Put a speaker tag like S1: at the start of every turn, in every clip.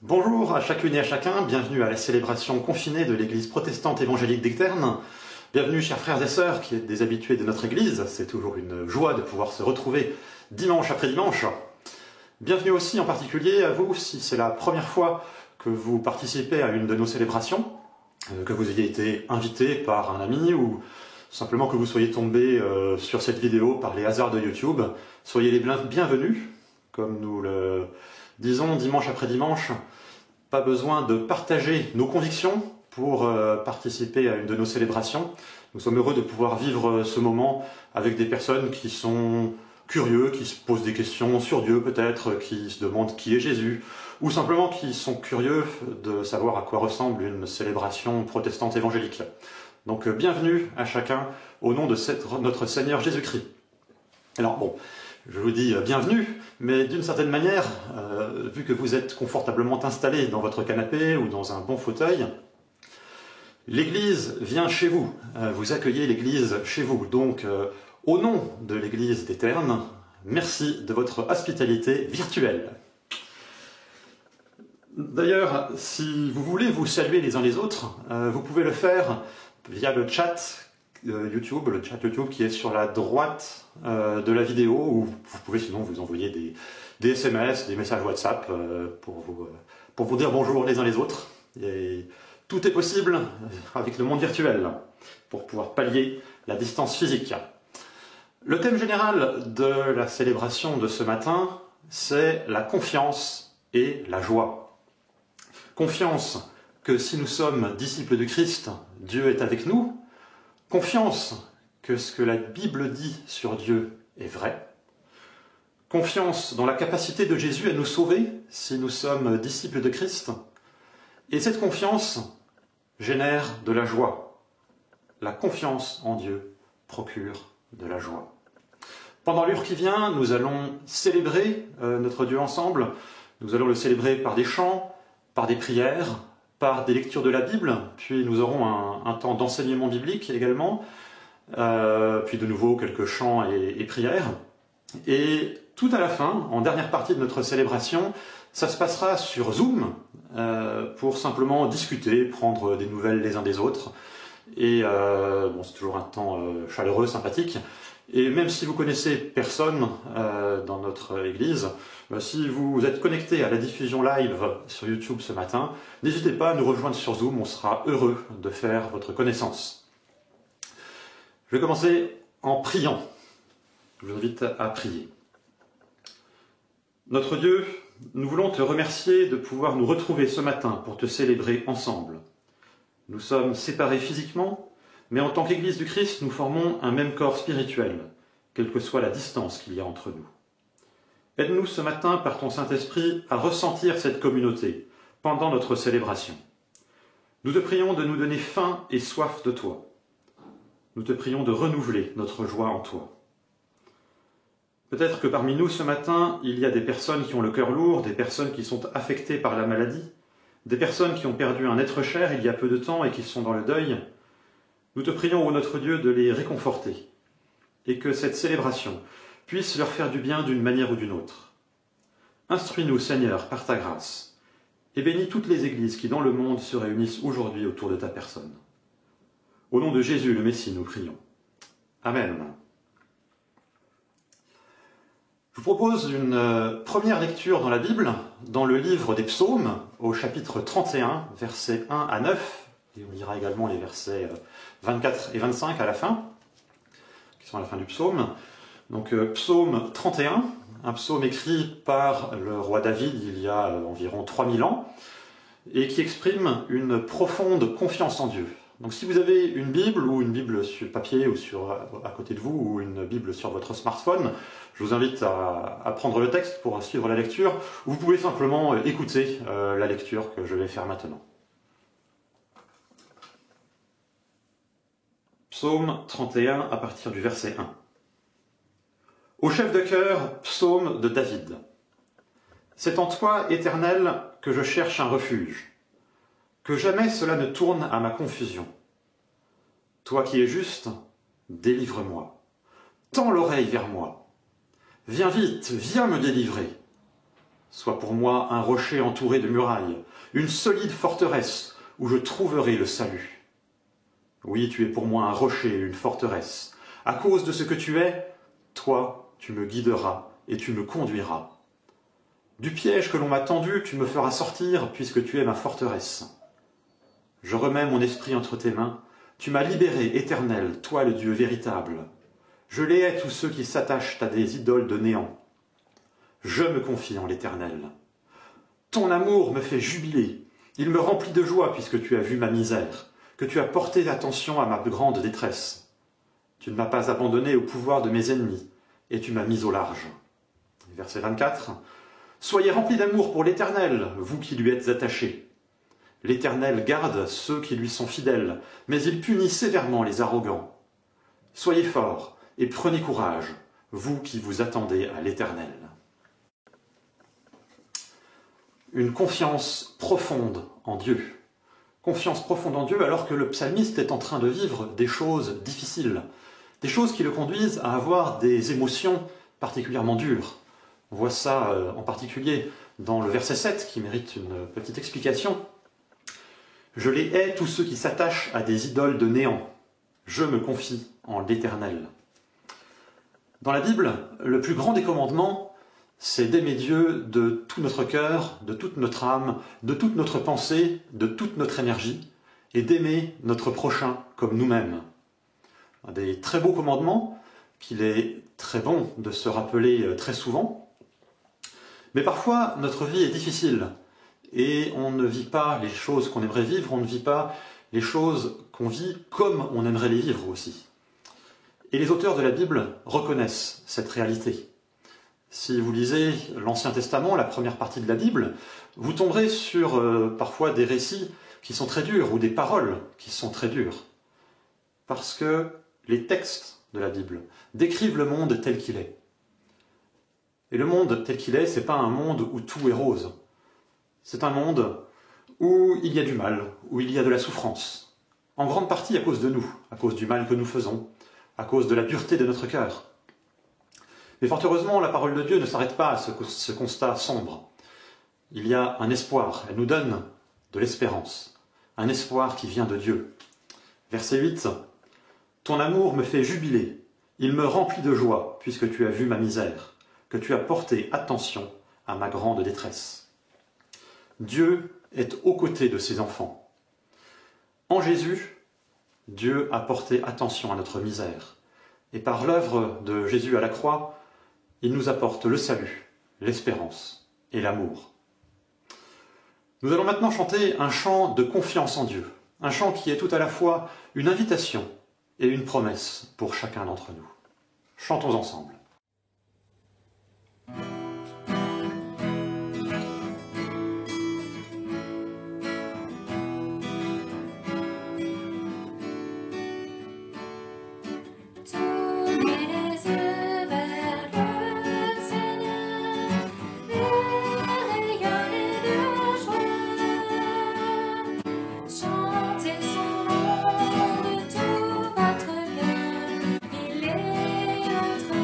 S1: Bonjour à chacune et à chacun, bienvenue à la célébration confinée de l'église protestante évangélique d'Ecterne. Bienvenue chers frères et sœurs qui êtes des habitués de notre église, c'est toujours une joie de pouvoir se retrouver dimanche après dimanche. Bienvenue aussi en particulier à vous si c'est la première fois que vous participez à une de nos célébrations, que vous ayez été invité par un ami ou simplement que vous soyez tombé sur cette vidéo par les hasards de YouTube. Soyez les bienvenus, comme nous le disons dimanche après dimanche. Pas besoin de partager nos convictions pour participer à une de nos célébrations. Nous sommes heureux de pouvoir vivre ce moment avec des personnes qui sont curieux, qui se posent des questions sur Dieu peut-être, qui se demandent qui est Jésus, ou simplement qui sont curieux de savoir à quoi ressemble une célébration protestante évangélique. Donc bienvenue à chacun au nom de notre Seigneur Jésus-Christ. Alors bon, je vous dis bienvenue, mais d'une certaine manière, vu que vous êtes confortablement installé dans votre canapé ou dans un bon fauteuil, l'Église vient chez vous, vous accueillez l'Église chez vous. Donc, au nom de l'Église d'Ecterne, merci de votre hospitalité virtuelle. D'ailleurs, si vous voulez vous saluer les uns les autres, vous pouvez le faire via le chat YouTube, qui est sur la droite de la vidéo, ou vous pouvez sinon vous envoyer des SMS, des messages WhatsApp pour vous dire bonjour les uns les autres. Et tout est possible avec le monde virtuel pour pouvoir pallier la distance physique. Le thème général de la célébration de ce matin, c'est la confiance et la joie. Confiance que si nous sommes disciples de Christ, Dieu est avec nous. Confiance que ce que la Bible dit sur Dieu est vrai. Confiance dans la capacité de Jésus à nous sauver si nous sommes disciples de Christ. Et cette confiance génère de la joie. La confiance en Dieu procure de la joie. Pendant l'heure qui vient, nous allons célébrer notre Dieu ensemble. Nous allons le célébrer par des chants, par des prières, par des lectures de la Bible, puis nous aurons un temps d'enseignement biblique également, puis de nouveau quelques chants et prières. Et tout à la fin, en dernière partie de notre célébration, ça se passera sur Zoom, pour simplement discuter, prendre des nouvelles les uns des autres. Et bon, c'est toujours un temps chaleureux, sympathique. Et même si vous connaissez personne dans notre église, si vous êtes connecté à la diffusion live sur YouTube ce matin, n'hésitez pas à nous rejoindre sur Zoom, on sera heureux de faire votre connaissance. Je vais commencer en priant. Je vous invite à prier. Notre Dieu, nous voulons te remercier de pouvoir nous retrouver ce matin pour te célébrer ensemble. Nous sommes séparés physiquement, mais en tant qu'Église du Christ, nous formons un même corps spirituel, quelle que soit la distance qu'il y a entre nous. Aide-nous ce matin par ton Saint-Esprit à ressentir cette communauté pendant notre célébration. Nous te prions de nous donner faim et soif de toi. Nous te prions de renouveler notre joie en toi. Peut-être que parmi nous ce matin, il y a des personnes qui ont le cœur lourd, des personnes qui sont affectées par la maladie, des personnes qui ont perdu un être cher il y a peu de temps et qui sont dans le deuil. Nous te prions, ô notre Dieu, de les réconforter et que cette célébration puisse leur faire du bien d'une manière ou d'une autre. Instruis-nous, Seigneur, par ta grâce, et bénis toutes les églises qui dans le monde se réunissent aujourd'hui autour de ta personne. Au nom de Jésus, le Messie, nous prions. Amen. Je vous propose une première lecture dans la Bible, dans le livre des Psaumes, au chapitre 31, versets 1 à 9, et on lira également les versets 24 et 25 à la fin, qui sont à la fin du psaume. Donc psaume 31, un psaume écrit par le roi David il y a environ 3000 ans, et qui exprime une profonde confiance en Dieu. Donc si vous avez une Bible, ou une Bible sur papier, ou à côté de vous, ou une Bible sur votre smartphone, je vous invite à prendre le texte pour suivre la lecture, ou vous pouvez simplement écouter la lecture que je vais faire maintenant. Psaume 31 à partir du verset 1. Au chef de chœur, psaume de David. C'est en toi, Éternel, que je cherche un refuge. Que jamais cela ne tourne à ma confusion. Toi qui es juste, délivre-moi. Tends l'oreille vers moi. Viens vite, viens me délivrer. Sois pour moi un rocher entouré de murailles, une solide forteresse où je trouverai le salut. Oui, tu es pour moi un rocher, une forteresse. À cause de ce que tu es, toi, tu me guideras et tu me conduiras. Du piège que l'on m'a tendu, tu me feras sortir, puisque tu es ma forteresse. Je remets mon esprit entre tes mains. Tu m'as libéré, Éternel, toi le Dieu véritable. Je les hais tous ceux qui s'attachent à des idoles de néant. Je me confie en l'Éternel. Ton amour me fait jubiler. Il me remplit de joie, puisque tu as vu ma misère, que tu as porté attention à ma grande détresse. Tu ne m'as pas abandonné au pouvoir de mes ennemis, et tu m'as mis au large. Verset 24. Soyez remplis d'amour pour l'Éternel, vous qui lui êtes attachés. L'Éternel garde ceux qui lui sont fidèles, mais il punit sévèrement les arrogants. Soyez forts et prenez courage, vous qui vous attendez à l'Éternel. Une confiance profonde en Dieu. Confiance profonde en Dieu alors que le psalmiste est en train de vivre des choses difficiles, des choses qui le conduisent à avoir des émotions particulièrement dures. On voit ça en particulier dans le verset 7 qui mérite une petite explication. Je les hais tous ceux qui s'attachent à des idoles de néant. Je me confie en l'Éternel. Dans la Bible, le plus grand des commandements, c'est d'aimer Dieu de tout notre cœur, de toute notre âme, de toute notre pensée, de toute notre énergie, et d'aimer notre prochain comme nous-mêmes. Un des très beaux commandements qu'il est très bon de se rappeler très souvent. Mais parfois, notre vie est difficile et on ne vit pas les choses qu'on aimerait vivre, on ne vit pas les choses qu'on vit comme on aimerait les vivre aussi. Et les auteurs de la Bible reconnaissent cette réalité. Si vous lisez l'Ancien Testament, la première partie de la Bible, vous tomberez sur parfois des récits qui sont très durs ou des paroles qui sont très dures. Parce que les textes de la Bible décrivent le monde tel qu'il est. Et le monde tel qu'il est, c'est pas un monde où tout est rose. C'est un monde où il y a du mal, où il y a de la souffrance. En grande partie à cause de nous, à cause du mal que nous faisons, à cause de la dureté de notre cœur. Mais fort heureusement, la parole de Dieu ne s'arrête pas à ce constat sombre. Il y a un espoir, elle nous donne de l'espérance, un espoir qui vient de Dieu. Verset 8. Ton amour me fait jubiler, il me remplit de joie, puisque tu as vu ma misère, que tu as porté attention à ma grande détresse. Dieu est aux côtés de ses enfants. En Jésus, Dieu a porté attention à notre misère. Et par l'œuvre de Jésus à la croix, il nous apporte le salut, l'espérance et l'amour. Nous allons maintenant chanter un chant de confiance en Dieu. Un chant qui est tout à la fois une invitation et une promesse pour chacun d'entre nous. Chantons ensemble.
S2: Chantez son nom de tout votre cœur, il est entre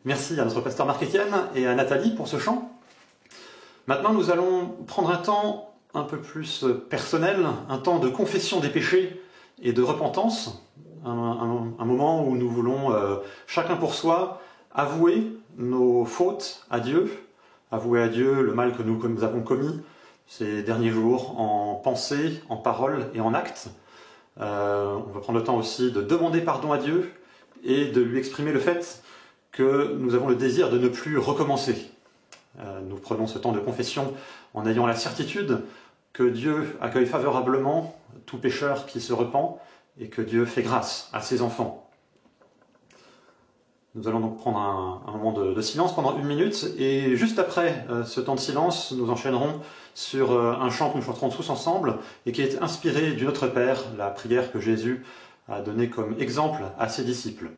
S1: Merci à notre pasteur Marc-Étienne et à Nathalie pour ce chant. Maintenant, nous allons prendre un temps un peu plus personnel, un temps de confession des péchés et de repentance, un moment où nous voulons, chacun pour soi, avouer nos fautes à Dieu, avouer à Dieu le mal que nous avons commis ces derniers jours en pensée, en parole et en acte. On va prendre le temps aussi de demander pardon à Dieu et de lui exprimer le fait que nous avons le désir de ne plus recommencer. Nous prenons ce temps de confession en ayant la certitude que Dieu accueille favorablement tout pécheur qui se repent et que Dieu fait grâce à ses enfants. Nous allons donc prendre un moment de silence pendant 1 minute et juste après ce temps de silence, nous enchaînerons sur un chant que nous chanterons tous ensemble et qui est inspiré du Notre Père, la prière que Jésus a donnée comme exemple à ses disciples.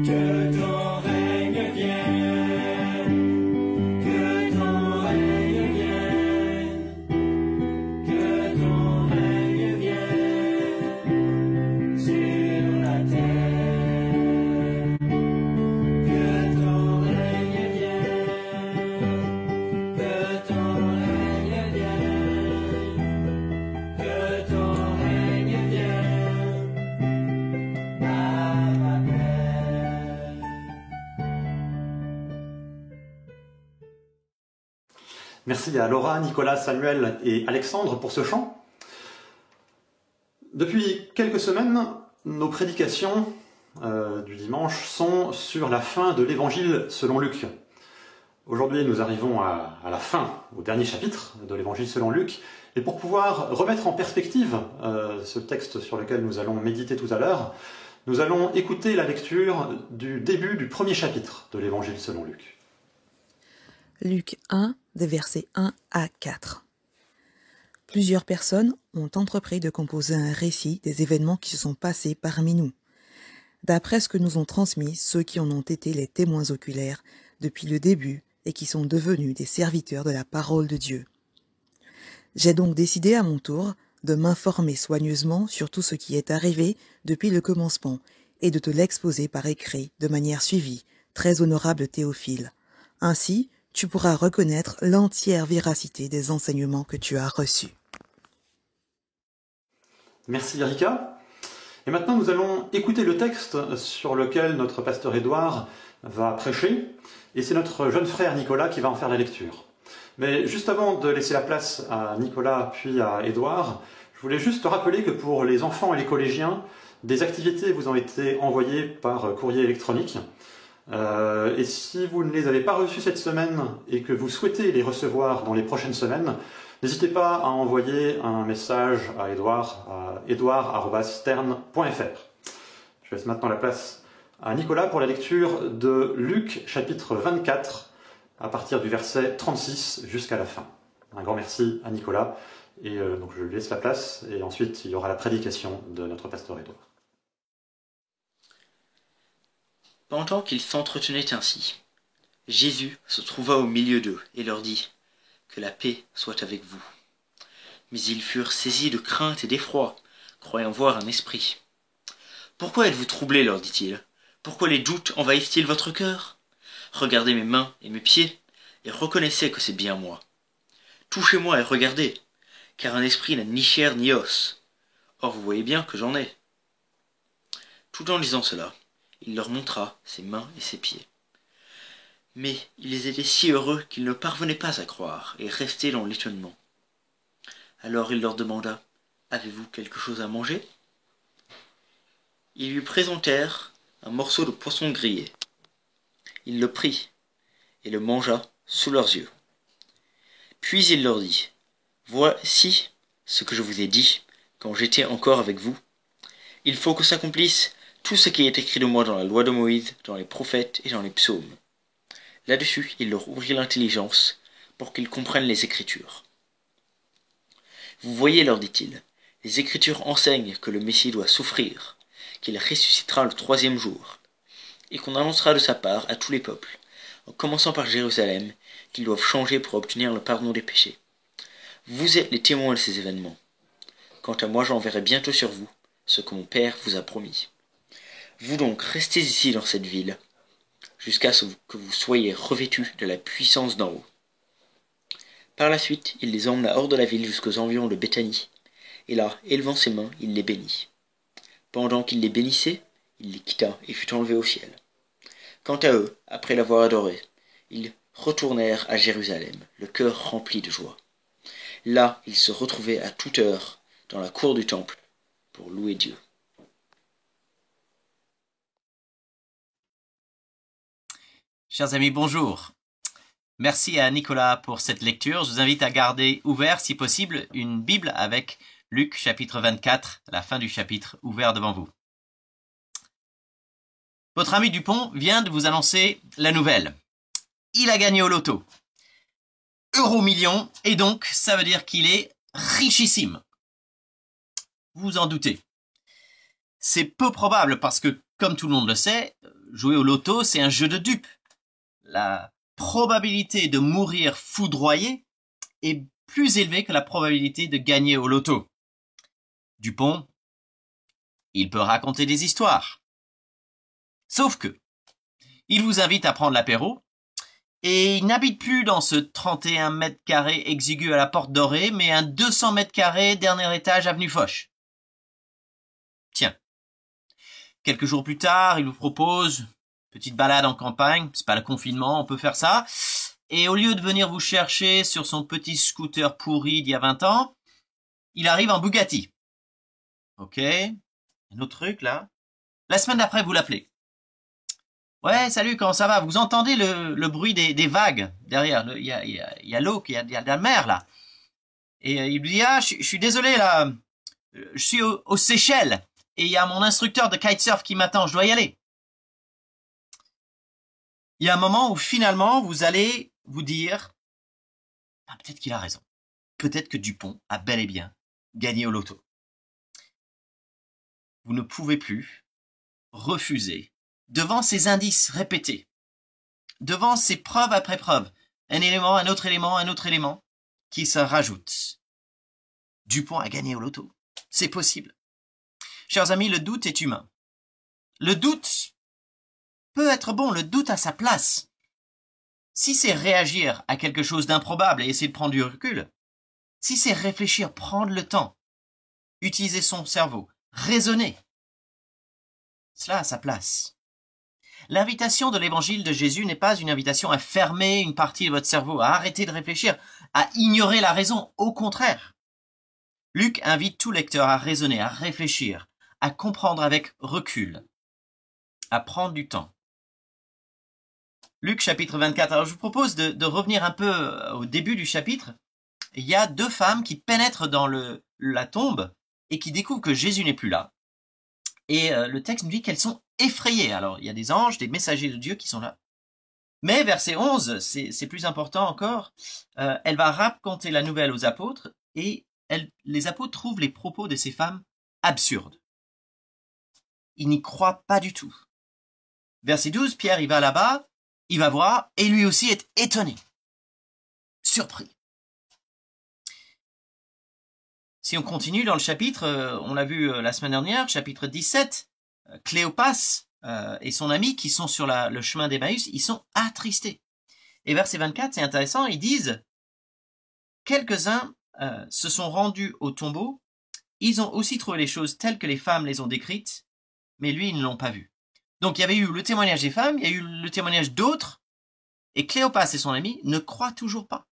S2: Que ton règne vienne, que ton
S1: Merci à Laura, Nicolas, Samuel et Alexandre pour ce chant. Depuis quelques semaines, nos prédications du dimanche sont sur la fin de l'évangile selon Luc. Aujourd'hui, nous arrivons à la fin, au dernier chapitre de l'évangile selon Luc, et pour pouvoir remettre en perspective ce texte sur lequel nous allons méditer tout à l'heure, nous allons écouter la lecture du début du premier chapitre de l'évangile selon Luc.
S2: Luc 1, des versets 1 à 4. Plusieurs personnes ont entrepris de composer un récit des événements qui se sont passés parmi nous, d'après ce que nous ont transmis ceux qui en ont été les témoins oculaires depuis le début et qui sont devenus des serviteurs de la parole de Dieu. J'ai donc décidé à mon tour de m'informer soigneusement sur tout ce qui est arrivé depuis le commencement et de te l'exposer par écrit de manière suivie, très honorable Théophile. Ainsi, tu pourras reconnaître l'entière véracité des enseignements que tu as reçus.
S1: Merci Erika. Et maintenant nous allons écouter le texte sur lequel notre pasteur Édouard va prêcher, et c'est notre jeune frère Nicolas qui va en faire la lecture. Mais juste avant de laisser la place à Nicolas puis à Édouard, je voulais juste rappeler que pour les enfants et les collégiens, des activités vous ont été envoyées par courrier électronique. Et si vous ne les avez pas reçues cette semaine et que vous souhaitez les recevoir dans les prochaines semaines, n'hésitez pas à envoyer un message à edouard@stern.fr. Je laisse maintenant la place à Nicolas pour la lecture de Luc chapitre 24 à partir du verset 36 jusqu'à la fin. Un grand merci à Nicolas et donc je lui laisse la place et ensuite il y aura la prédication de notre pasteur Édouard.
S3: Pendant qu'ils s'entretenaient ainsi, Jésus se trouva au milieu d'eux et leur dit « Que la paix soit avec vous. » Mais ils furent saisis de crainte et d'effroi, croyant voir un esprit. « Pourquoi êtes-vous troublés, leur dit-il. Pourquoi les doutes envahissent-ils votre cœur? Regardez mes mains et mes pieds, et reconnaissez que c'est bien moi. Touchez-moi et regardez, car un esprit n'a ni chair ni os. Or vous voyez bien que j'en ai. » Tout en disant cela, il leur montra ses mains et ses pieds. Mais ils étaient si heureux qu'ils ne parvenaient pas à croire et restaient dans l'étonnement. Alors il leur demanda « Avez-vous quelque chose à manger ?» Ils lui présentèrent un morceau de poisson grillé. Il le prit et le mangea sous leurs yeux. Puis il leur dit « Voici ce que je vous ai dit quand j'étais encore avec vous. Il faut que s'accomplisse tout ce qui est écrit de moi dans la loi de Moïse, dans les prophètes et dans les psaumes. » Là-dessus, il leur ouvrit l'intelligence pour qu'ils comprennent les Écritures. « Vous voyez, leur dit-il, les Écritures enseignent que le Messie doit souffrir, qu'il ressuscitera le 3e jour, et qu'on annoncera de sa part à tous les peuples, en commençant par Jérusalem, qu'ils doivent changer pour obtenir le pardon des péchés. Vous êtes les témoins de ces événements. Quant à moi, j'enverrai bientôt sur vous ce que mon Père vous a promis. Vous donc restez ici dans cette ville, jusqu'à ce que vous soyez revêtus de la puissance d'en haut. » Par la suite, il les emmena hors de la ville jusqu'aux environs de Béthanie, et là, élevant ses mains, il les bénit. Pendant qu'il les bénissait, il les quitta et fut enlevé au ciel. Quant à eux, après l'avoir adoré, ils retournèrent à Jérusalem, le cœur rempli de joie. Là, ils se retrouvaient à toute heure dans la cour du temple pour louer Dieu.
S4: Chers amis, bonjour. Merci à Nicolas pour cette lecture. Je vous invite à garder ouvert, si possible, une Bible avec Luc chapitre 24, la fin du chapitre ouvert devant vous. Votre ami Dupont vient de vous annoncer la nouvelle. Il a gagné au loto. Euro-million, et donc ça veut dire qu'il est richissime. Vous vous en doutez. C'est peu probable parce que, comme tout le monde le sait, jouer au loto, c'est un jeu de dupes. La probabilité de mourir foudroyé est plus élevée que la probabilité de gagner au loto. Dupont, il peut raconter des histoires. Sauf que, il vous invite à prendre l'apéro, et il n'habite plus dans ce 31 mètres carrés exigu à la Porte Dorée, mais un 200 mètres carrés dernier étage avenue Foch. Tiens. Quelques jours plus tard, il vous propose petite balade en campagne, c'est pas le confinement, on peut faire ça. et au lieu de venir vous chercher sur son petit scooter pourri d'il y a 20 ans, il arrive en Bugatti. Ok, un autre truc là. La semaine d'après, vous l'appelez. Ouais, salut, comment ça va? Vous entendez le bruit des vagues derrière? Il y a l'eau, il y a la mer là. Et il lui dit, ah, je suis désolé là, je suis aux Seychelles et il y a mon instructeur de kitesurf qui m'attend, je dois y aller. Il y a un moment où finalement vous allez vous dire, ah, peut-être qu'il a raison. Peut-être que Dupont a bel et bien gagné au loto. Vous ne pouvez plus refuser devant ces indices répétés, devant ces preuves après preuves, un élément, un autre élément qui se rajoute. Dupont a gagné au loto. C'est possible. Chers amis, le doute est humain. Le doute peut être bon, le doute a sa place. Si c'est réagir à quelque chose d'improbable et essayer de prendre du recul, si c'est réfléchir, prendre le temps, utiliser son cerveau, raisonner, cela a sa place. L'invitation de l'évangile de Jésus n'est pas une invitation à fermer une partie de votre cerveau, à arrêter de réfléchir, à ignorer la raison. Au contraire. Luc invite tout lecteur à raisonner, à réfléchir, à comprendre avec recul, à prendre du temps. Luc chapitre 24. Alors je vous propose de revenir un peu au début du chapitre. Il y a deux femmes qui pénètrent dans la tombe et qui découvrent que Jésus n'est plus là. Et le texte nous dit qu'elles sont effrayées. Alors il y a des anges, des messagers de Dieu qui sont là. Mais verset 11, c'est plus important encore, elle va raconter la nouvelle aux apôtres et les apôtres trouvent les propos de ces femmes absurdes. Ils n'y croient pas du tout. Verset 12, Pierre il va là-bas, il va voir et lui aussi est étonné, surpris. Si on continue dans le chapitre, on l'a vu la semaine dernière, chapitre 17, Cléopas et son ami qui sont sur le chemin d'Emmaüs, ils sont attristés. Et verset 24, c'est intéressant, ils disent « Quelques-uns se sont rendus au tombeau, ils ont aussi trouvé les choses telles que les femmes les ont décrites, mais lui, ils ne l'ont pas vu. » Donc il y avait eu le témoignage des femmes, il y a eu le témoignage d'autres, et Cléopas et son ami ne croient toujours pas,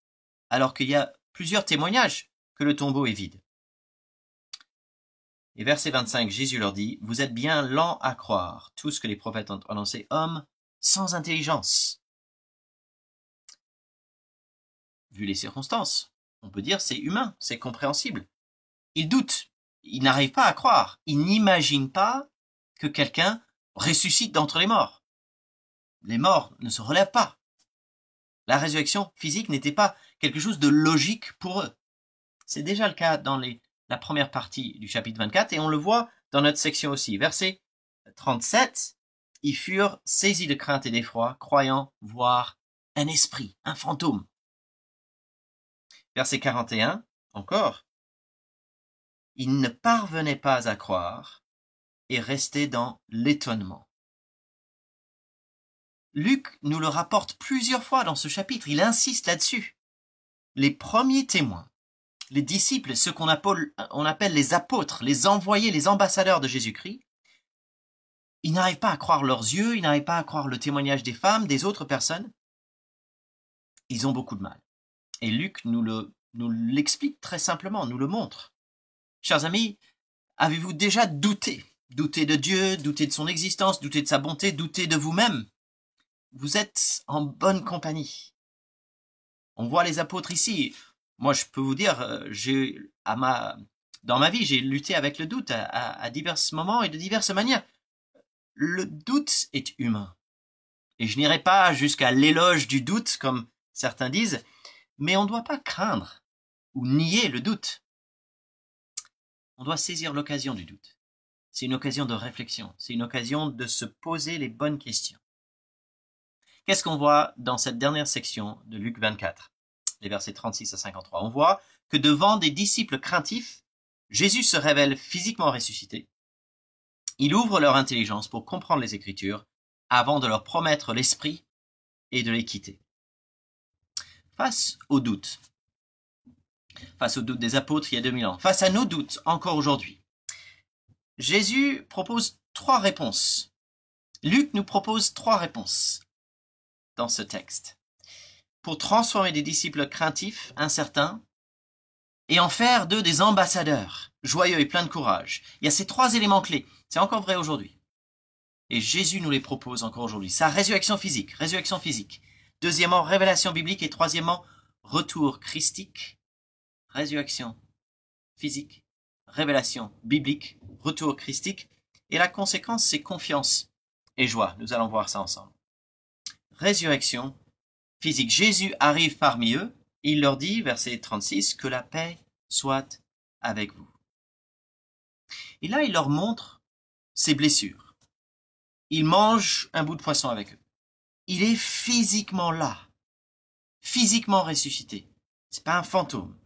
S4: alors qu'il y a plusieurs témoignages que le tombeau est vide. Et verset 25, Jésus leur dit, « Vous êtes bien lents à croire tout ce que les prophètes ont annoncé, hommes sans intelligence. » Vu les circonstances, on peut dire c'est humain, c'est compréhensible. Ils doutent, ils n'arrivent pas à croire, ils n'imaginent pas que quelqu'un ressuscite d'entre les morts. Les morts ne se relèvent pas. La résurrection physique n'était pas quelque chose de logique pour eux. C'est déjà le cas dans la première partie du chapitre 24, et on le voit dans notre section aussi. Verset 37, « Ils furent saisis de crainte et d'effroi, croyant voir un esprit, un fantôme. » Verset 41, encore, « Ils ne parvenaient pas à croire et restaient dans l'étonnement. » Luc nous le rapporte plusieurs fois dans ce chapitre, il insiste là-dessus. Les premiers témoins, les disciples, ceux qu'on appelle les apôtres, les envoyés, les ambassadeurs de Jésus-Christ, ils n'arrivent pas à croire leurs yeux, ils n'arrivent pas à croire le témoignage des femmes, des autres personnes. Ils ont beaucoup de mal. Et Luc nous l'explique très simplement, nous le montre. Chers amis, avez-vous déjà douté? Douté de Dieu, douté de son existence, douté de sa bonté, douté de vous-même? Vous êtes en bonne compagnie. On voit les apôtres ici. Moi, je peux vous dire, dans ma vie, j'ai lutté avec le doute à divers moments et de diverses manières. Le doute est humain. Et je n'irai pas jusqu'à l'éloge du doute, comme certains disent, mais on ne doit pas craindre ou nier le doute. On doit saisir l'occasion du doute. C'est une occasion de réflexion. C'est une occasion de se poser les bonnes questions. Qu'est-ce qu'on voit dans cette dernière section de Luc 24, les versets 36 à 53? On voit que devant des disciples craintifs, Jésus se révèle physiquement ressuscité. Il ouvre leur intelligence pour comprendre les Écritures avant de leur promettre l'Esprit et de les quitter. Face aux doutes des apôtres il y a 2000 ans, face à nos doutes encore aujourd'hui, Jésus propose 3 réponses. Luc nous propose 3 réponses dans ce texte. pour transformer des disciples craintifs, incertains, et en faire d'eux des ambassadeurs, joyeux et pleins de courage. Il y a ces 3 éléments clés. C'est encore vrai aujourd'hui. Et Jésus nous les propose encore aujourd'hui. Sa résurrection physique. Deuxièmement, révélation biblique. Et troisièmement, retour christique. Résurrection physique, révélation biblique, retour christique. Et la conséquence, c'est confiance et joie. Nous allons voir ça ensemble. Résurrection physique. Jésus arrive parmi eux. Il leur dit, verset 36, que la paix soit avec vous. Et là, il leur montre ses blessures. Il mange un bout de poisson avec eux. Il est physiquement là, physiquement ressuscité. C'est pas un fantôme.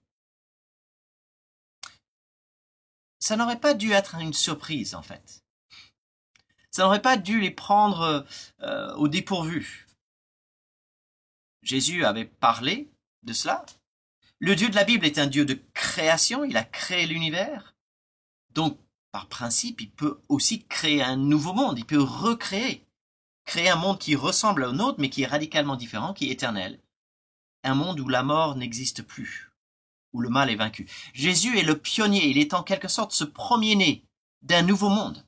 S4: Ça n'aurait pas dû être une surprise, en fait. Ça n'aurait pas dû les prendre au dépourvu. Jésus avait parlé de cela. Le Dieu de la Bible est un Dieu de création, il a créé l'univers. Donc, par principe, il peut aussi créer un nouveau monde, il peut recréer. Créer un monde qui ressemble au nôtre, mais qui est radicalement différent, qui est éternel. Un monde où la mort n'existe plus, où le mal est vaincu. Jésus est le pionnier, il est en quelque sorte ce premier-né d'un nouveau monde.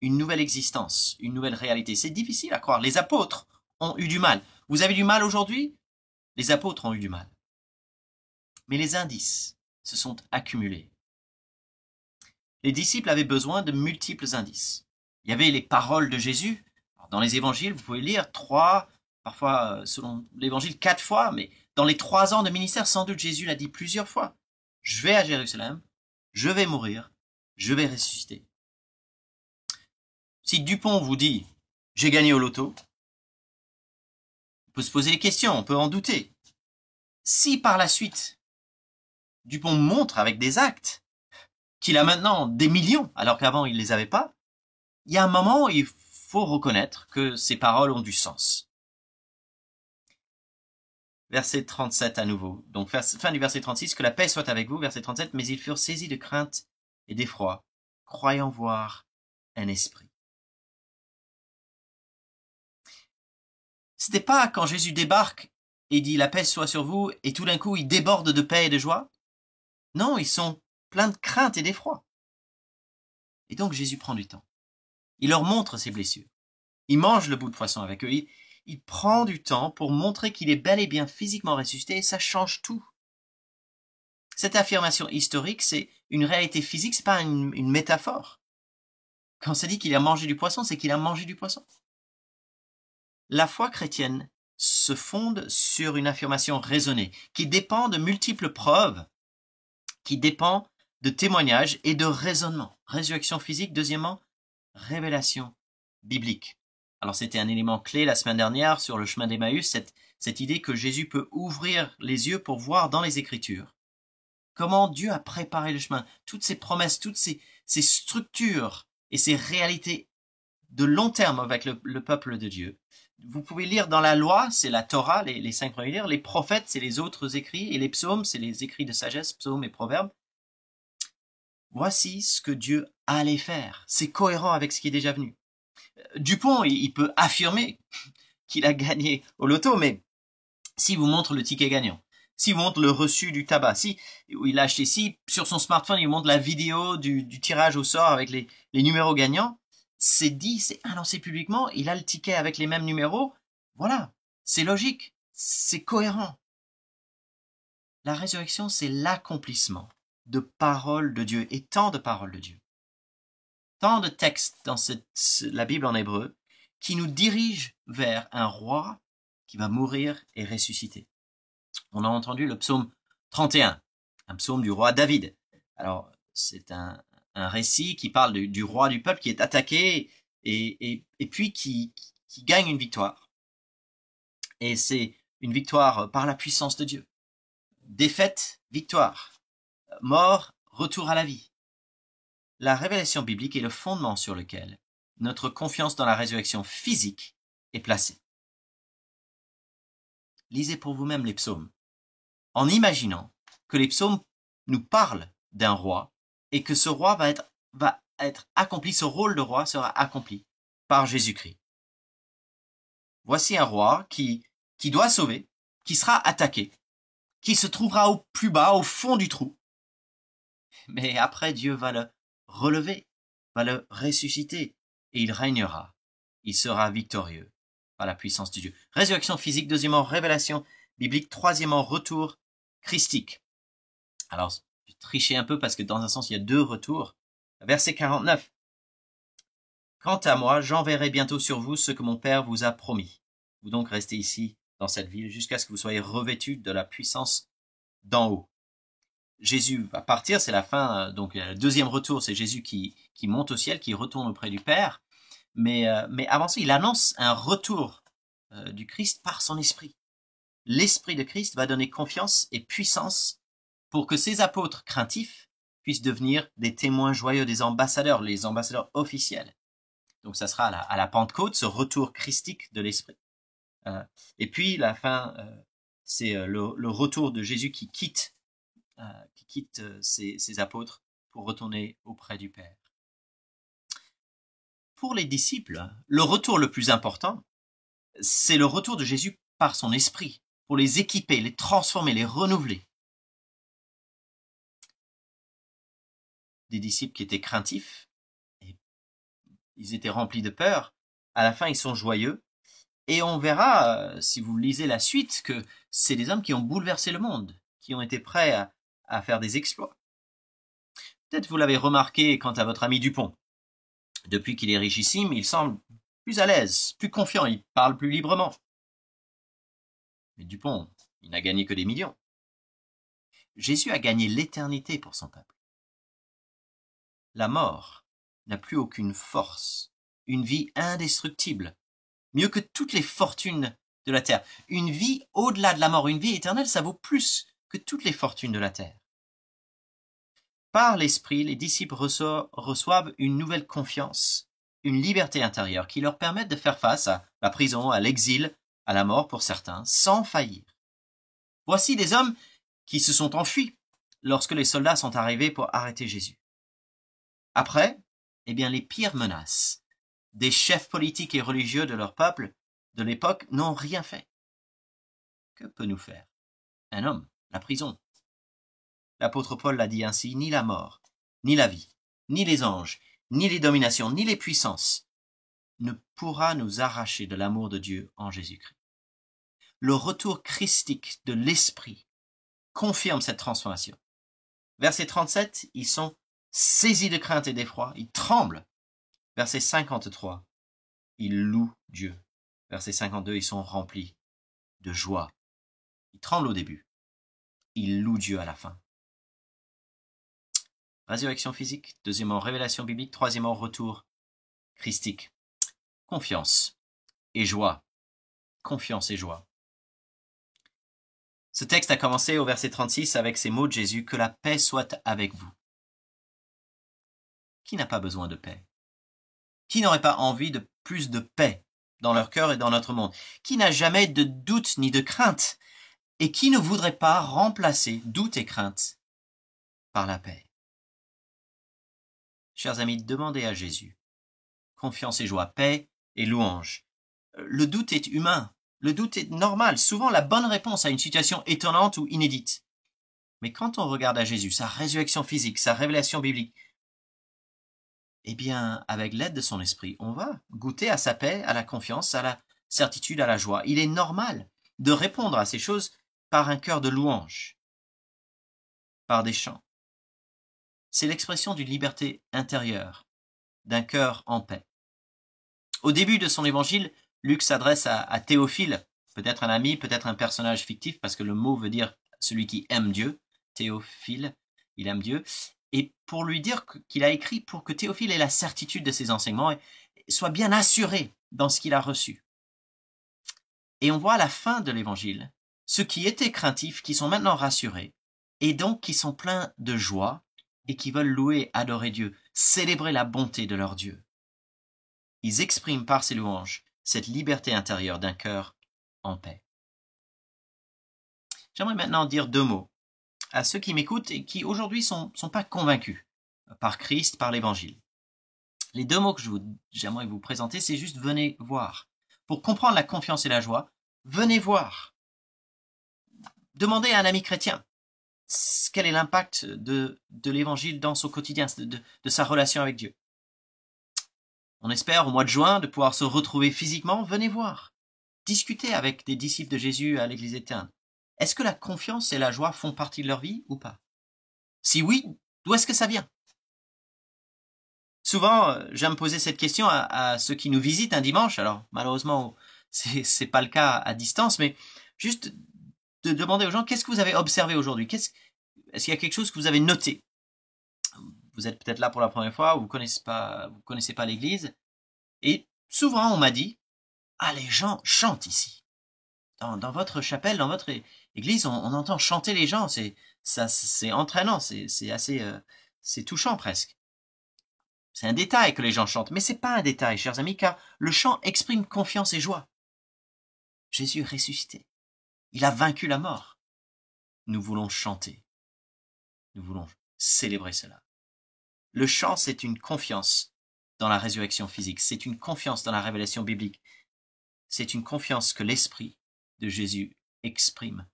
S4: Une nouvelle existence, une nouvelle réalité. C'est difficile à croire. Les apôtres ont eu du mal. Vous avez du mal aujourd'hui ? Les apôtres ont eu du mal. Mais les indices se sont accumulés. Les disciples avaient besoin de multiples indices. Il y avait les paroles de Jésus. Dans les évangiles, vous pouvez lire 3, parfois selon l'évangile 4 fois, mais dans les 3 ans de ministère, sans doute Jésus l'a dit plusieurs fois. Je vais à Jérusalem, je vais mourir, je vais ressusciter. Si Dupont vous dit « j'ai gagné au loto », on peut se poser des questions, on peut en douter. Si par la suite, Dupont montre avec des actes qu'il a maintenant des millions, alors qu'avant il ne les avait pas, il y a un moment où il faut reconnaître que ces paroles ont du sens. Verset 37 à nouveau. Donc fin du verset 36, que la paix soit avec vous, verset 37, mais ils furent saisis de crainte et d'effroi, croyant voir un esprit. C'était pas quand Jésus débarque et dit la paix soit sur vous et tout d'un coup il déborde de paix et de joie. Non, ils sont pleins de crainte et d'effroi. Et donc Jésus prend du temps. Il leur montre ses blessures. Il mange le bout de poisson avec eux. Il prend du temps pour montrer qu'il est bel et bien physiquement ressuscité et ça change tout. Cette affirmation historique, c'est une réalité physique, c'est pas une métaphore. Quand ça dit qu'il a mangé du poisson, c'est qu'il a mangé du poisson. La foi chrétienne se fonde sur une affirmation raisonnée qui dépend de multiples preuves, qui dépend de témoignages et de raisonnement. Résurrection physique, deuxièmement, révélation biblique. Alors c'était un élément clé la semaine dernière sur le chemin d'Emmaüs, cette idée que Jésus peut ouvrir les yeux pour voir dans les Écritures comment Dieu a préparé le chemin, toutes ces promesses, toutes ces structures et ces réalités de long terme avec le peuple de Dieu. Vous pouvez lire dans la loi, c'est la Torah, les 5 premiers livres, les prophètes, c'est les autres écrits, et les psaumes, c'est les écrits de sagesse, psaumes et proverbes. Voici ce que Dieu allait faire. C'est cohérent avec ce qui est déjà venu. Dupont, il peut affirmer qu'il a gagné au loto, mais s'il vous montre le ticket gagnant, s'il vous montre le reçu du tabac, si il a acheté sur son smartphone, il montre la vidéo du tirage au sort avec les numéros gagnants, c'est dit, c'est annoncé publiquement, il a le ticket avec les mêmes numéros, voilà, c'est logique, c'est cohérent. La résurrection, c'est l'accomplissement de paroles de Dieu, et tant de paroles de Dieu. Tant de textes dans la Bible en hébreu qui nous dirigent vers un roi qui va mourir et ressusciter. On a entendu le psaume 31, un psaume du roi David. Alors, c'est un récit qui parle du roi du peuple qui est attaqué et puis qui gagne une victoire. Et c'est une victoire par la puissance de Dieu. Défaite, victoire. Mort, retour à la vie. La révélation biblique est le fondement sur lequel notre confiance dans la résurrection physique est placée. Lisez pour vous-même les psaumes, en imaginant que les psaumes nous parlent d'un roi et que ce roi va être accompli, ce rôle de roi sera accompli par Jésus-Christ. Voici un roi qui doit sauver, qui sera attaqué, qui se trouvera au plus bas, au fond du trou. Mais après, Dieu va le relever, va le ressusciter, et il régnera. Il sera victorieux par la puissance de Dieu. Résurrection physique, deuxièmement, révélation biblique, troisièmement, retour christique. Alors, j'ai triché un peu parce que dans un sens, il y a deux retours. Verset 49. Quant à moi, j'enverrai bientôt sur vous ce que mon Père vous a promis. Vous donc restez ici, dans cette ville, jusqu'à ce que vous soyez revêtus de la puissance d'en haut. Jésus va partir, c'est la fin, donc le deuxième retour, c'est Jésus qui monte au ciel, qui retourne auprès du Père. Mais avant ça, il annonce un retour du Christ par son esprit. L'esprit de Christ va donner confiance et puissance pour que ses apôtres craintifs puissent devenir des témoins joyeux, des ambassadeurs, les ambassadeurs officiels. Donc ça sera à la Pentecôte, ce retour christique de l'esprit. Et puis la fin, c'est le retour de Jésus qui quitte ses apôtres pour retourner auprès du Père. Pour les disciples, le retour le plus important, c'est le retour de Jésus par son esprit, pour les équiper, les transformer, les renouveler. Des disciples qui étaient craintifs, et ils étaient remplis de peur, à la fin ils sont joyeux, et on verra, si vous lisez la suite, que c'est des hommes qui ont bouleversé le monde, qui ont été prêts à faire des exploits. Peut-être vous l'avez remarqué quant à votre ami Dupont. Depuis qu'il est richissime, il semble plus à l'aise, plus confiant, il parle plus librement. Mais Dupont, il n'a gagné que des millions. Jésus a gagné l'éternité pour son peuple. La mort n'a plus aucune force, une vie indestructible, mieux que toutes les fortunes de la terre. Une vie au-delà de la mort, une vie éternelle, ça vaut plus que toutes les fortunes de la terre. Par l'Esprit, les disciples reçoivent une nouvelle confiance, une liberté intérieure qui leur permet de faire face à la prison, à l'exil, à la mort pour certains, sans faillir. Voici des hommes qui se sont enfuis lorsque les soldats sont arrivés pour arrêter Jésus. Après, les pires menaces des chefs politiques et religieux de leur peuple de l'époque n'ont rien fait. Que peut nous faire un homme? La prison. L'apôtre Paul l'a dit ainsi, ni la mort, ni la vie, ni les anges, ni les dominations, ni les puissances ne pourra nous arracher de l'amour de Dieu en Jésus-Christ. Le retour christique de l'Esprit confirme cette transformation. Verset 37, ils sont saisis de crainte et d'effroi, ils tremblent. Verset 53, ils louent Dieu. Verset 52, ils sont remplis de joie. Ils tremblent au début, ils louent Dieu à la fin. Résurrection physique, deuxièmement, révélation biblique, troisièmement, retour christique. Confiance et joie. Confiance et joie. Ce texte a commencé au verset 36 avec ces mots de Jésus, « Que la paix soit avec vous ». Qui n'a pas besoin de paix? Qui n'aurait pas envie de plus de paix dans leur cœur et dans notre monde? Qui n'a jamais de doute ni de crainte? Et qui ne voudrait pas remplacer doute et crainte par la paix? Chers amis, demandez à Jésus confiance et joie, paix et louange. Le doute est humain, le doute est normal, souvent la bonne réponse à une situation étonnante ou inédite. Mais quand on regarde à Jésus, sa résurrection physique, sa révélation biblique, avec l'aide de son esprit, on va goûter à sa paix, à la confiance, à la certitude, à la joie. Il est normal de répondre à ces choses par un cœur de louange, par des chants. C'est l'expression d'une liberté intérieure, d'un cœur en paix. Au début de son évangile, Luc s'adresse à Théophile, peut-être un ami, peut-être un personnage fictif, parce que le mot veut dire celui qui aime Dieu. Théophile, il aime Dieu. Et pour lui dire qu'il a écrit pour que Théophile ait la certitude de ses enseignements et soit bien assuré dans ce qu'il a reçu. Et on voit à la fin de l'évangile, ceux qui étaient craintifs, qui sont maintenant rassurés, et donc qui sont pleins de joie, et qui veulent louer, adorer Dieu, célébrer la bonté de leur Dieu. Ils expriment par ces louanges cette liberté intérieure d'un cœur en paix. J'aimerais maintenant dire deux mots à ceux qui m'écoutent et qui aujourd'hui sont pas convaincus par Christ, par l'Évangile. Les deux mots que j'aimerais vous présenter, c'est juste venez voir. Pour comprendre la confiance et la joie, venez voir. demandez à un ami chrétien quel est l'impact de l'évangile dans son quotidien, de sa relation avec Dieu. On espère au mois de juin de pouvoir se retrouver physiquement. Venez voir. Discutez avec des disciples de Jésus à l'église éternelle. Est-ce que la confiance et la joie font partie de leur vie ou pas? Si oui, d'où est-ce que ça vient? Souvent, j'aime poser cette question à ceux qui nous visitent un dimanche. Alors, malheureusement, c'est pas le cas à distance, mais juste de demander aux gens, qu'est-ce que vous avez observé aujourd'hui? Est-ce qu'il y a quelque chose que vous avez noté? Vous êtes peut-être là pour la première fois, ou vous connaissez pas l'église. Et souvent, on m'a dit, les gens chantent ici. Dans votre chapelle, dans votre église, on entend chanter les gens. C'est entraînant, c'est assez, c'est touchant presque. C'est un détail que les gens chantent, mais c'est pas un détail, chers amis, car le chant exprime confiance et joie. Jésus est ressuscité. Il a vaincu la mort. Nous voulons chanter. Nous voulons célébrer cela. Le chant, c'est une confiance dans la résurrection physique. C'est une confiance dans la révélation biblique. C'est une confiance que l'Esprit de Jésus exprime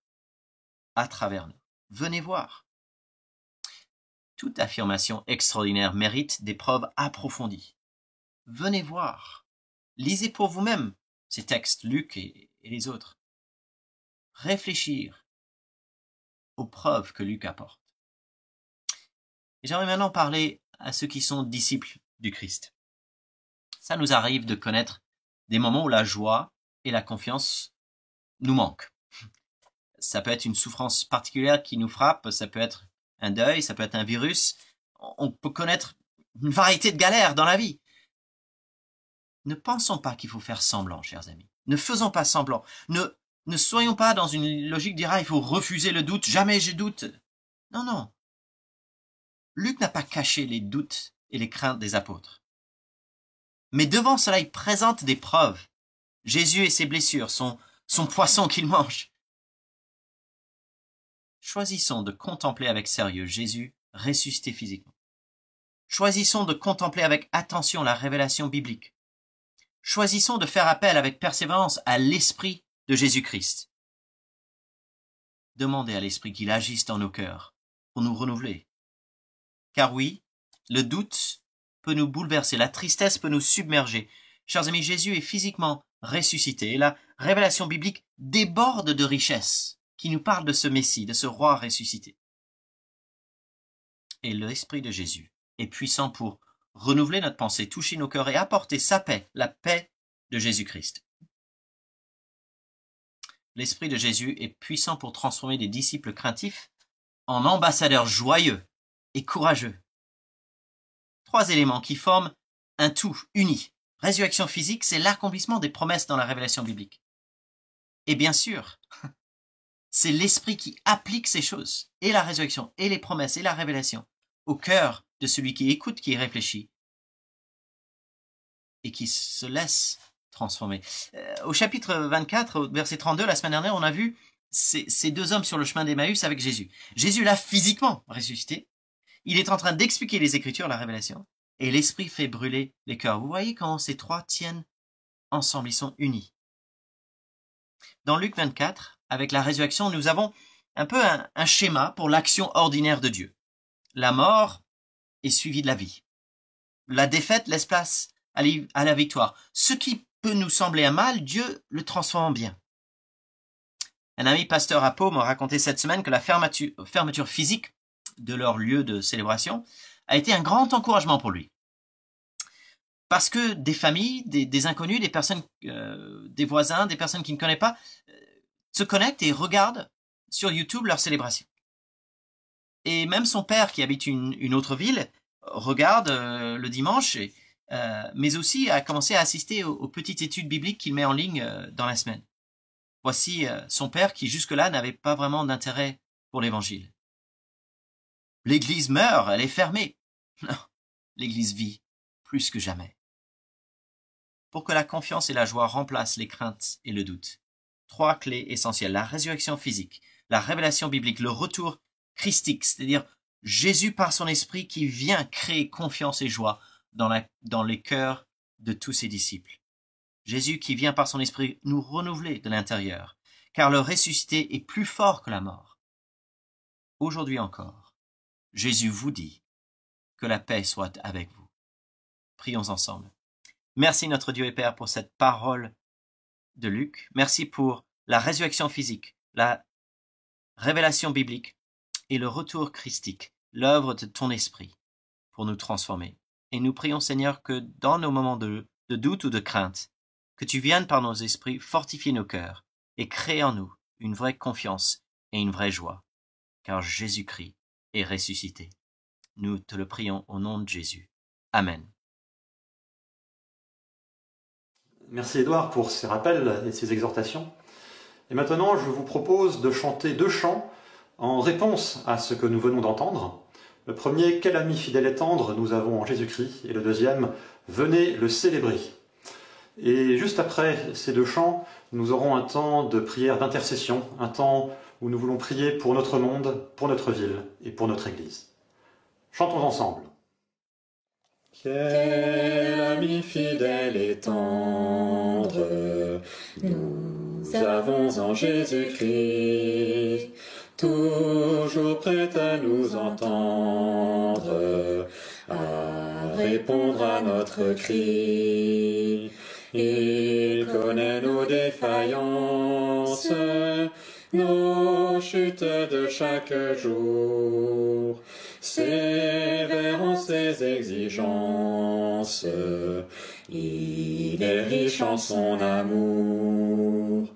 S4: à travers nous. Venez voir. Toute affirmation extraordinaire mérite des preuves approfondies. Venez voir. Lisez pour vous-même ces textes, Luc et les autres. Réfléchir aux preuves que Luc apporte. Et j'aimerais maintenant parler à ceux qui sont disciples du Christ. Ça nous arrive de connaître des moments où la joie et la confiance nous manquent. Ça peut être une souffrance particulière qui nous frappe, ça peut être un deuil, ça peut être un virus. On peut connaître une variété de galères dans la vie. Ne pensons pas qu'il faut faire semblant, chers amis. Ne faisons pas semblant. Ne soyons pas dans une logique de dire il faut refuser le doute, jamais je doute. Non, non. Luc n'a pas caché les doutes et les craintes des apôtres. Mais devant cela, il présente des preuves. Jésus et ses blessures, son poisson qu'il mange. Choisissons de contempler avec sérieux Jésus ressuscité physiquement. Choisissons de contempler avec attention la révélation biblique. Choisissons de faire appel avec persévérance à l'Esprit de Jésus-Christ. Demandez à l'Esprit qu'il agisse dans nos cœurs pour nous renouveler. Car oui, le doute peut nous bouleverser, la tristesse peut nous submerger. Chers amis, Jésus est physiquement ressuscité et la révélation biblique déborde de richesses qui nous parle de ce Messie, de ce roi ressuscité. Et l'Esprit de Jésus est puissant pour renouveler notre pensée, toucher nos cœurs et apporter sa paix, la paix de Jésus-Christ. L'Esprit de Jésus est puissant pour transformer des disciples craintifs en ambassadeurs joyeux et courageux. 3 éléments qui forment un tout uni. Résurrection physique, c'est l'accomplissement des promesses dans la révélation biblique. Et bien sûr, c'est l'Esprit qui applique ces choses, et la résurrection, et les promesses, et la révélation, au cœur de celui qui écoute, qui réfléchit, et qui se laisse transformer. Au chapitre 24, au verset 32, la semaine dernière, on a vu ces 2 hommes sur le chemin d'Emmaüs avec Jésus. Jésus l'a physiquement ressuscité. Il est en train d'expliquer les Écritures, la révélation, et l'Esprit fait brûler les cœurs. Vous voyez comment ces 3 tiennent ensemble, ils sont unis. Dans Luc 24, avec la résurrection, nous avons un peu un schéma pour l'action ordinaire de Dieu. La mort est suivie de la vie. La défaite laisse place à la victoire. Ce qui peut nous sembler un mal, Dieu le transforme en bien. Un ami pasteur à Pau m'a raconté cette semaine que la fermeture physique de leur lieu de célébration a été un grand encouragement pour lui. Parce que des familles, des inconnus, des personnes, des voisins, des personnes qui ne connaissent pas, se connectent et regardent sur YouTube leur célébration. Et même son père, qui habite une autre ville, regarde le dimanche, mais aussi a commencé à assister aux petites études bibliques qu'il met en ligne dans la semaine. Voici son père qui jusque-là n'avait pas vraiment d'intérêt pour l'évangile. L'église meurt, elle est fermée. Non, l'église vit plus que jamais. Pour que la confiance et la joie remplacent les craintes et le doute. 3 clés essentielles. La résurrection physique, la révélation biblique, le retour christique, c'est-à-dire Jésus par son esprit qui vient créer confiance et joie dans les cœurs de tous ses disciples. Jésus qui vient par son esprit nous renouveler de l'intérieur. car le ressuscité est plus fort que la mort. Aujourd'hui encore, Jésus vous dit que la paix soit avec vous. Prions ensemble. Merci notre Dieu et Père pour cette parole de Luc. Merci pour la résurrection physique, la révélation biblique et le retour christique, l'œuvre de ton esprit pour nous transformer. Et nous prions, Seigneur, que dans nos moments de doute ou de crainte, que tu viennes par nos esprits fortifier nos cœurs et créer en nous une vraie confiance et une vraie joie, car Jésus-Christ est ressuscité. Nous te le prions au nom de Jésus. Amen.
S1: Merci Édouard pour ces rappels et ces exhortations. Et maintenant, je vous propose de chanter 2 chants en réponse à ce que nous venons d'entendre. Le premier, « Quel ami fidèle et tendre nous avons en Jésus-Christ » et le deuxième, « Venez le célébrer ». Et juste après ces 2 chants, nous aurons un temps de prière d'intercession, un temps où nous voulons prier pour notre monde, pour notre ville et pour notre Église. Chantons ensemble. Quel ami fidèle et tendre nous avons en Jésus-Christ, toujours prêt à nous entendre, à répondre à notre cri. Il connaît nos défaillances, nos chutes de chaque jour, sévère en ses exigences, il est riche en son amour.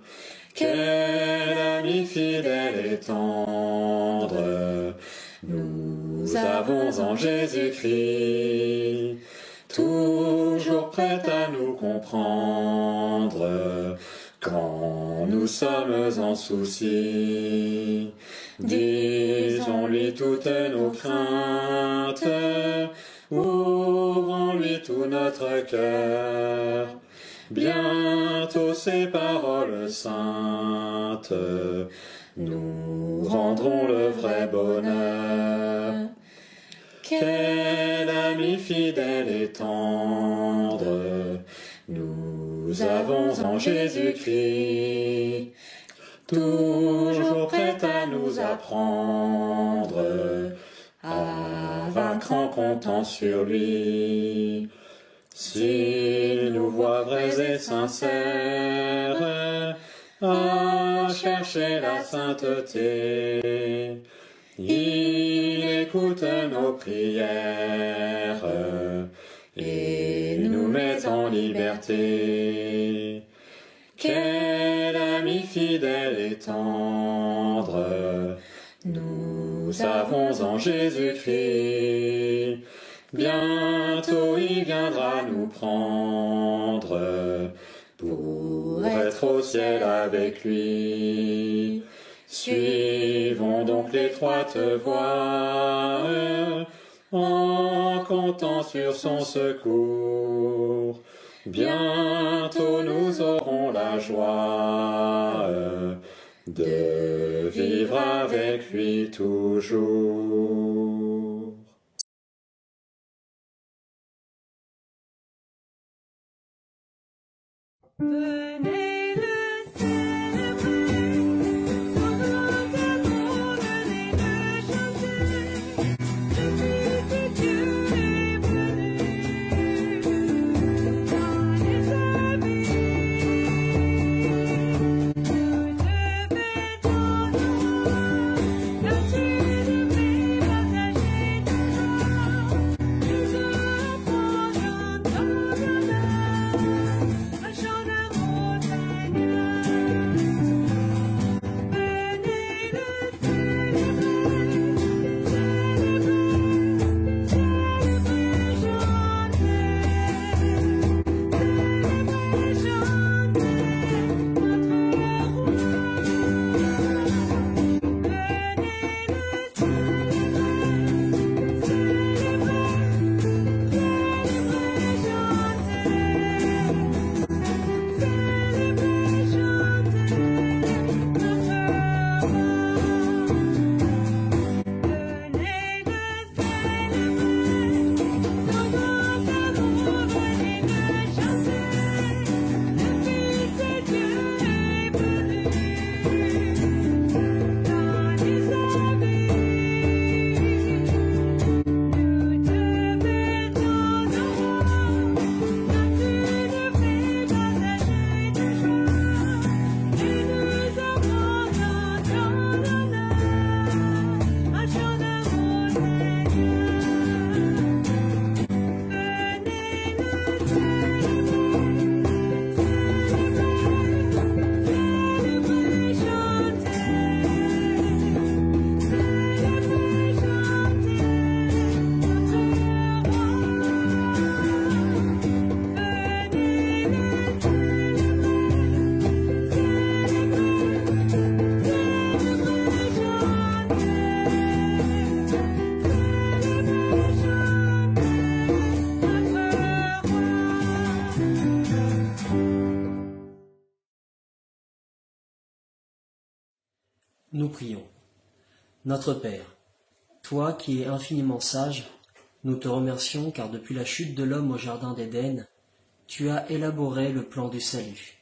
S1: Quel ami fidèle et tendre nous avons en Jésus-Christ, toujours prêt à nous comprendre quand nous sommes en souci. Disons-lui toutes nos craintes, ouvrons-lui tout notre cœur. Bientôt ces paroles saintes nous rendront le vrai bonheur. Quel ami fidèle et tendre nous avons en Jésus-Christ, toujours prêt à nous apprendre à vaincre en comptant sur lui. S'il nous voit vrais et sincères à chercher la sainteté, il écoute nos prières et nous met en liberté. Quel ami fidèle et tendre nous avons en Jésus-Christ, bientôt il viendra nous prendre pour être au ciel avec lui. Suivons donc l'étroite voie en comptant sur son secours. Bientôt nous aurons la joie de vivre avec lui toujours.
S5: Venez le célébrer, sans doute amour, venez le chanter. Le Fils de Dieu est venu, donner sa vie. Nous devons entendre, nature devrait partager ta joie. Nous aurons prendre ta main, un chant d'amour.
S6: Nous prions. Notre Père, toi qui es infiniment sage, nous te remercions car depuis la chute de l'homme au jardin d'Éden, tu as élaboré le plan du salut.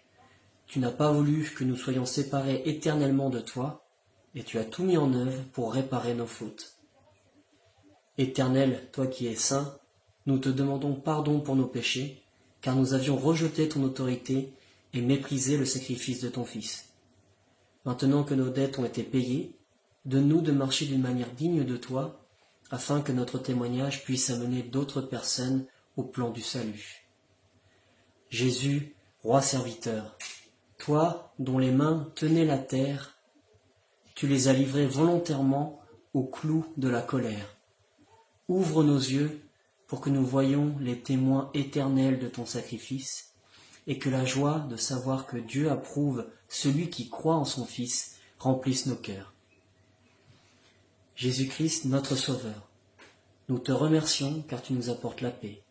S6: Tu n'as pas voulu que nous soyons séparés éternellement de toi, et tu as tout mis en œuvre pour réparer nos fautes. Éternel, toi qui es saint, nous te demandons pardon pour nos péchés, car nous avions rejeté ton autorité et méprisé le sacrifice de ton Fils. Maintenant que nos dettes ont été payées, donne-nous de marcher d'une manière digne de toi, afin que notre témoignage puisse amener d'autres personnes au plan du salut. Jésus, roi serviteur, toi dont les mains tenaient la terre, tu les as livrés volontairement au clou de la colère. Ouvre nos yeux pour que nous voyions les témoins éternels de ton sacrifice, et que la joie de savoir que Dieu approuve celui qui croit en son Fils remplisse nos cœurs. Jésus-Christ, notre Sauveur, nous te remercions car tu nous apportes la paix.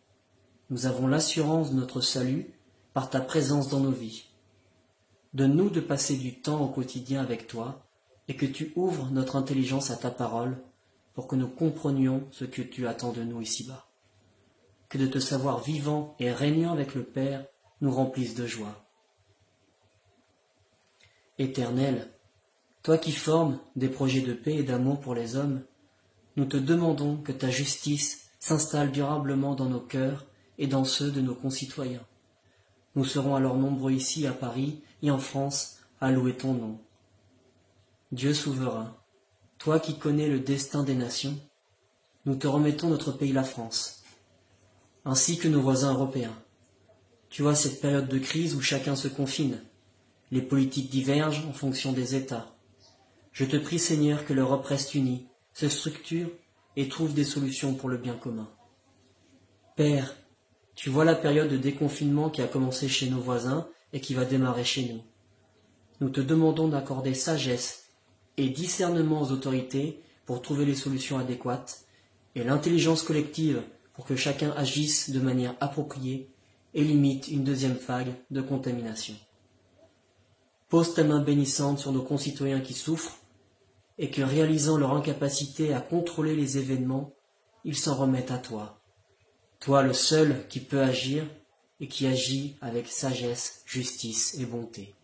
S6: Nous avons l'assurance de notre salut par ta présence dans nos vies. Donne-nous de passer du temps au quotidien avec toi et que tu ouvres notre intelligence à ta parole pour que nous comprenions ce que tu attends de nous ici-bas. Que de te savoir vivant et régnant avec le Père nous remplisse de joie. Éternel, toi qui formes des projets de paix et d'amour pour les hommes, nous te demandons que ta justice s'installe durablement dans nos cœurs et dans ceux de nos concitoyens. Nous serons alors nombreux ici à Paris et en France à louer ton nom. Dieu souverain, toi qui connais le destin des nations, nous te remettons notre pays la France, ainsi que nos voisins européens. Tu vois cette période de crise où chacun se confine. Les politiques divergent en fonction des États. Je te prie, Seigneur, que l'Europe reste unie, se structure et trouve des solutions pour le bien commun. Père, tu vois la période de déconfinement qui a commencé chez nos voisins et qui va démarrer chez nous. Nous te demandons d'accorder sagesse et discernement aux autorités pour trouver les solutions adéquates et l'intelligence collective pour que chacun agisse de manière appropriée et limite une deuxième vague de contamination. Pose ta main bénissante sur nos concitoyens qui souffrent et que, réalisant leur incapacité à contrôler les événements, ils s'en remettent à toi. Toi le seul qui peut agir et qui agit avec sagesse, justice et bonté.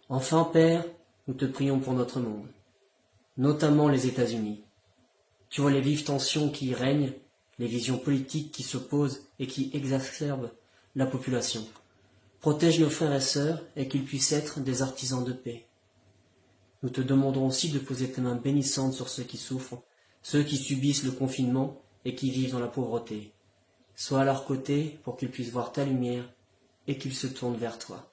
S6: Enfin, Père, nous te prions pour notre monde, notamment les États-Unis. Tu vois les vives tensions qui y règnent, les visions politiques qui s'opposent et qui exacerbent la population. Protège nos frères et sœurs et qu'ils puissent être des artisans de paix. Nous te demandons aussi de poser tes mains bénissantes sur ceux qui souffrent, ceux qui subissent le confinement et qui vivent dans la pauvreté. Sois à leur côté pour qu'ils puissent voir ta lumière et qu'ils se tournent vers toi.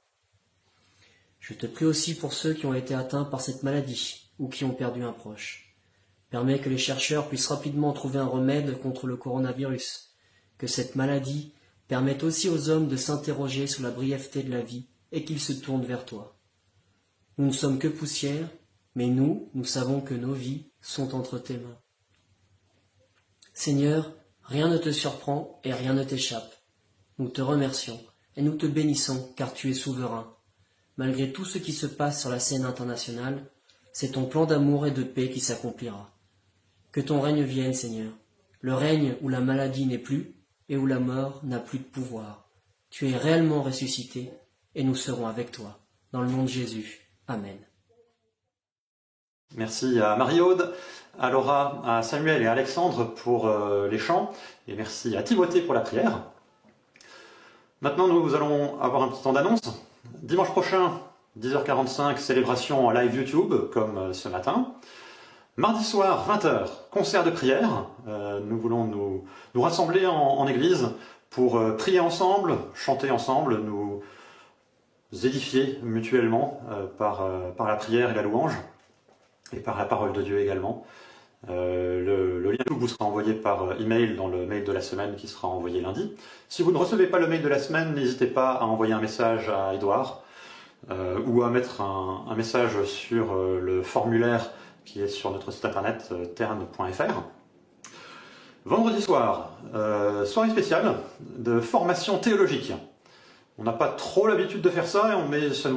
S6: Je te prie aussi pour ceux qui ont été atteints par cette maladie ou qui ont perdu un proche. Permets que les chercheurs puissent rapidement trouver un remède contre le coronavirus, que cette maladie permette aussi aux hommes de s'interroger sur la brièveté de la vie et qu'ils se tournent vers toi. Nous ne sommes que poussière, mais nous savons que nos vies sont entre tes mains. Seigneur, rien ne te surprend et rien ne t'échappe. Nous te remercions et nous te bénissons car tu es souverain. Malgré tout ce qui se passe sur la scène internationale, c'est ton plan d'amour et de paix qui s'accomplira. Que ton règne vienne, Seigneur, le règne où la maladie n'est plus et où la mort n'a plus de pouvoir. Tu es réellement ressuscité et nous serons avec toi. Dans le nom de Jésus. Amen.
S1: Merci à Marie-Aude, à Laura, à Samuel et à Alexandre pour les chants, et merci à Timothée pour la prière. Maintenant, nous allons avoir un petit temps d'annonce. Dimanche prochain, 10h45, célébration en live YouTube, comme ce matin. Mardi soir, 20h, concert de prière. Nous voulons nous rassembler en église pour prier ensemble, chanter ensemble, nous édifier mutuellement par la prière et la louange, et par la parole de Dieu également. Le lien vous sera envoyé par email dans le mail de la semaine qui sera envoyé lundi. Si vous ne recevez pas le mail de la semaine, n'hésitez pas à envoyer un message à Edouard ou à mettre un message sur le formulaire qui est sur notre site internet terne.fr. Vendredi soir, soirée spéciale de formation théologique. On n'a pas trop l'habitude de faire ça, mais ça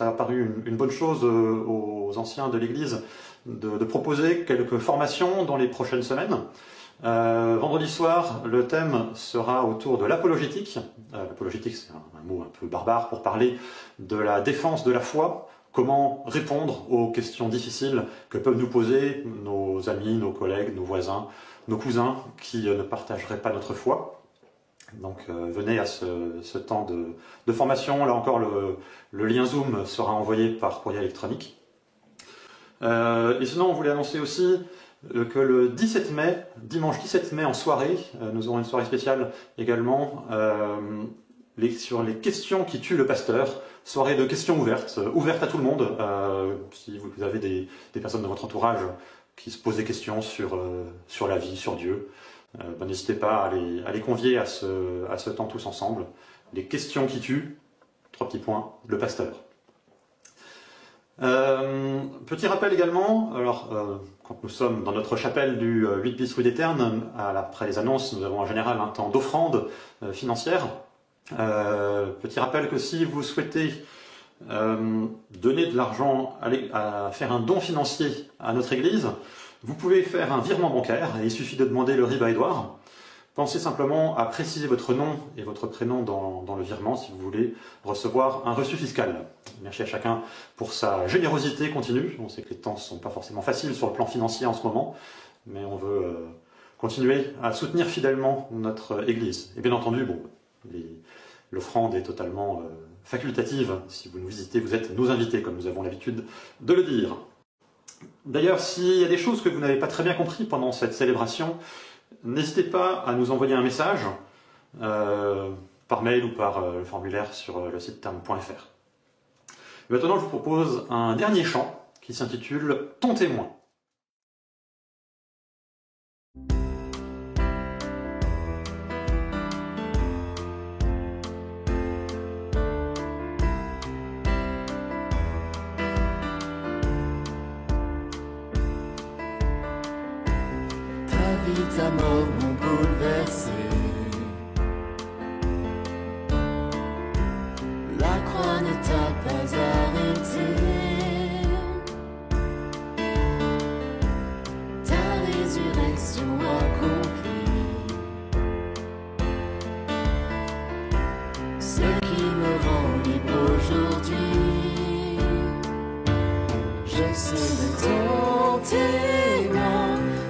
S1: a paru une bonne chose aux anciens de l'Église de proposer quelques formations dans les prochaines semaines. Vendredi soir, le thème sera autour de l'apologétique. L'apologétique, c'est un mot un peu barbare pour parler de la défense de la foi. Comment répondre aux questions difficiles que peuvent nous poser nos amis, nos collègues, nos voisins, nos cousins qui ne partageraient pas notre foi. Donc venez à ce temps de formation. Là encore, le lien Zoom sera envoyé par courrier électronique. Et sinon, on voulait annoncer aussi que le 17 mai, dimanche 17 mai en soirée, nous aurons une soirée spéciale également sur les questions qui tuent le pasteur. Soirée de questions ouvertes, ouverte à tout le monde. Si vous avez des personnes de votre entourage qui se posent des questions sur la vie, sur Dieu, n'hésitez pas à les convier à ce temps tous ensemble. Les questions qui tuent, 3 petits points, le pasteur. Petit rappel également, alors quand nous sommes dans notre chapelle du 8 bis rue des Ternes, après les annonces, nous avons en général un temps d'offrande financière. Petit rappel que si vous souhaitez donner de l'argent, à faire un don financier à notre église, vous pouvez faire un virement bancaire, et il suffit de demander le RIB à Édouard. Pensez simplement à préciser votre nom et votre prénom dans le virement si vous voulez recevoir un reçu fiscal. Merci à chacun pour sa générosité continue. On sait que les temps ne sont pas forcément faciles sur le plan financier en ce moment, mais on veut continuer à soutenir fidèlement notre Église. Et bien entendu, l'offrande est totalement facultative. Si vous nous visitez, vous êtes nos invités, comme nous avons l'habitude de le dire. D'ailleurs, s'il y a des choses que vous n'avez pas très bien compris pendant cette célébration, n'hésitez pas à nous envoyer un message par mail ou par le formulaire sur le site terme.fr. Maintenant, je vous propose un dernier chant qui s'intitule « Ton témoin ».
S7: Ta mort m'ont bouleversé. La croix ne t'a pas arrêté. Ta résurrection accomplie. Ce qui me rend libre aujourd'hui. Je serai ton témoin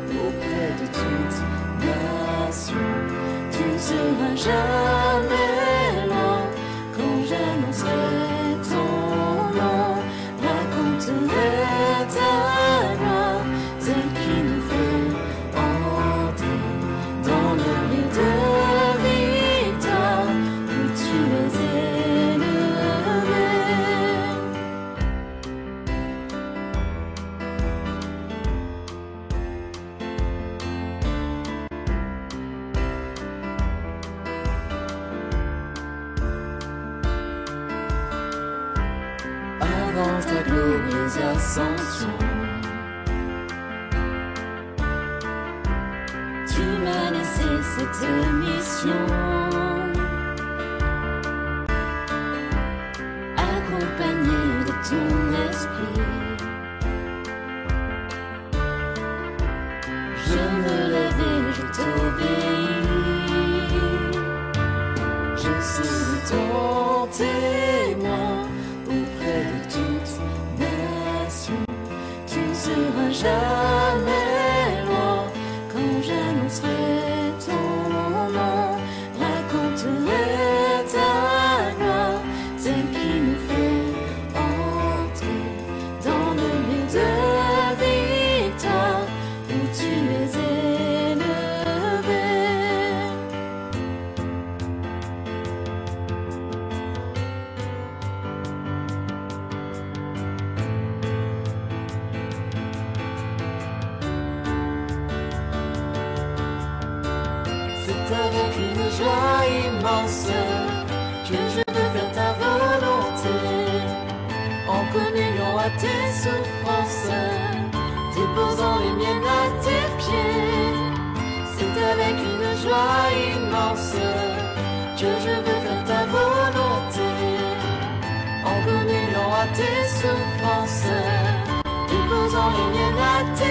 S7: auprès de toute nation. Tu ne seras jamais loin quand j'annoncerai ton nom. Raconterai ta gloire, celle qui nous fait entrer dans le lieu de victoire où tu es élevé. Avant ta glorieuse ascension, tu m'as laissé cette mission, accompagnée de ton esprit. Je me lève et je t'obéis. Je serai ton témoin auprès de toute nation. Tu ne seras jamais loin quand j'annoncerai ton nom. Raconterai ta gloire, celle qui nous fait entrer dans le lieu de victoire où tu es élevé. C'est avec une joie immense que je veux faire ta volonté, en communion à tes souffrances, déposant les miennes à tes pieds. C'est avec une joie immense que je veux faire ta volonté, déposant les miennes à tes